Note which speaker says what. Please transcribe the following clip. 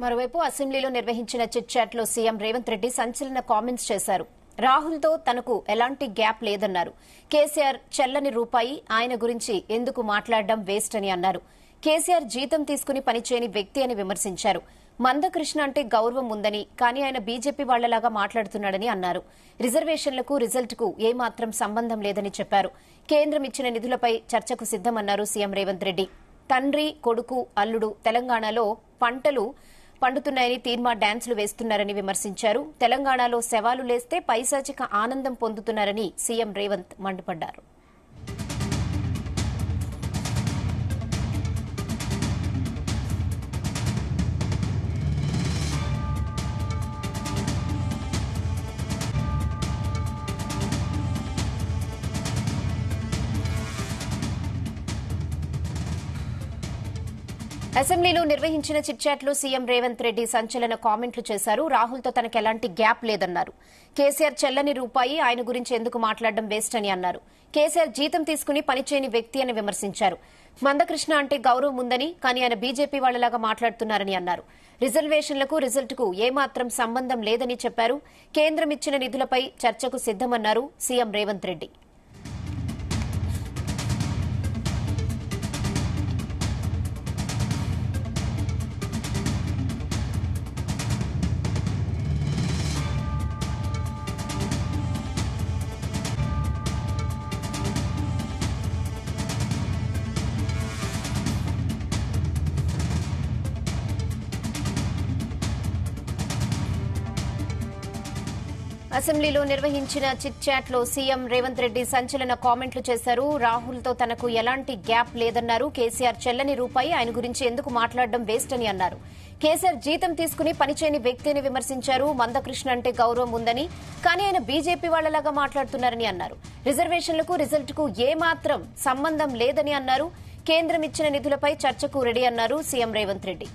Speaker 1: మరోవైపు అసెంబ్లీలో నిర్వహించిన చిట్ చాట్ లో సీఎం రేవంత్ రెడ్డి సంచలన కామెంట్స్ చేశారు. రాహుల్తో తనకు ఎలాంటి గ్యాప్ లేదన్నారు. కేసీఆర్ చెల్లని రూపాయి, ఆయన గురించి ఎందుకు మాట్లాడడం వేస్ట్ అని అన్నారు. కేసీఆర్ జీతం తీసుకుని పనిచేయని వ్యక్తి అని విమర్శించారు. మందకృష్ణ అంటే గౌరవం ఉందని, కానీ ఆయన బీజేపీ వాళ్లలాగా మాట్లాడుతున్నాడని అన్నారు. రిజర్వేషన్లకు రిజల్ట్ కు ఏమాత్రం సంబంధం లేదని చెప్పారు. కేంద్రం ఇచ్చిన నిధులపై చర్చకు సిద్దమన్నారు సీఎం రేవంత్ రెడ్డి. తండ్రి, కొడుకు, అల్లుడు తెలంగాణలో పంటలు పండుతున్నాయని తీర్మా డాన్సులు వేస్తున్నారని విమర్శించారు. తెలంగాణలో శవాలు లేస్తే పైశాచిక ఆనందం పొందుతున్నారని సీఎం రేవంత్ మండిపడ్డారు. అసెంబ్లీలో నిర్వహించిన చిట్ చాట్ లో సీఎం రేవంత్ రెడ్డి సంచలన కామెంట్లు చేశారు. రాహుల్తో తనకు ఎలాంటి గ్యాప్ లేదన్నారు. కేసీఆర్ చెల్లని రూపాయి, ఆయన గురించి ఎందుకు మాట్లాడడం వేస్ట్ అని అన్నారు. కేసీఆర్ జీతం తీసుకుని పనిచేయని వ్యక్తి అని విమర్శించారు. మందకృష్ణ అంటే గౌరవం ఉందని, కానీ ఆయన బీజేపీ వాళ్లలాగా మాట్లాడుతున్నారని అన్నారు. రిజర్వేషన్లకు రిజల్ట్ కు ఏమాత్రం సంబంధం లేదని చెప్పారు. కేంద్రం ఇచ్చిన నిధులపై చర్చకు సిద్దమన్నారు సీఎం రేవంత్ రెడ్డి. అసెంబ్లీలో నిర్వహించిన చిట్ చాట్ లో సీఎం రేవంత్ రెడ్డి సంచలన కామెంట్లు చేశారు. రాహుల్తో తనకు ఎలాంటి గ్యాప్ లేదన్నారు. కేసీఆర్ చెల్లని రూపాయి, ఆయన గురించి ఎందుకు మాట్లాడడం వేస్ట్ అని అన్నారు. కేసీఆర్ జీతం తీసుకుని పనిచేయని వ్యక్తి అని విమర్శించారు. మందకృష్ణ అంటే గౌరవం ఉందని, కానీ ఆయన బీజేపీ వాళ్లలాగా మాట్లాడుతున్నారని అన్నారు. రిజర్వేషన్లకు రిజల్ట్ కు ఏమాత్రం సంబంధం లేదని అన్నారు. కేంద్రం ఇచ్చిన నిధులపై చర్చకు రెడీ అన్నారు సీఎం రేవంత్ రెడ్డి.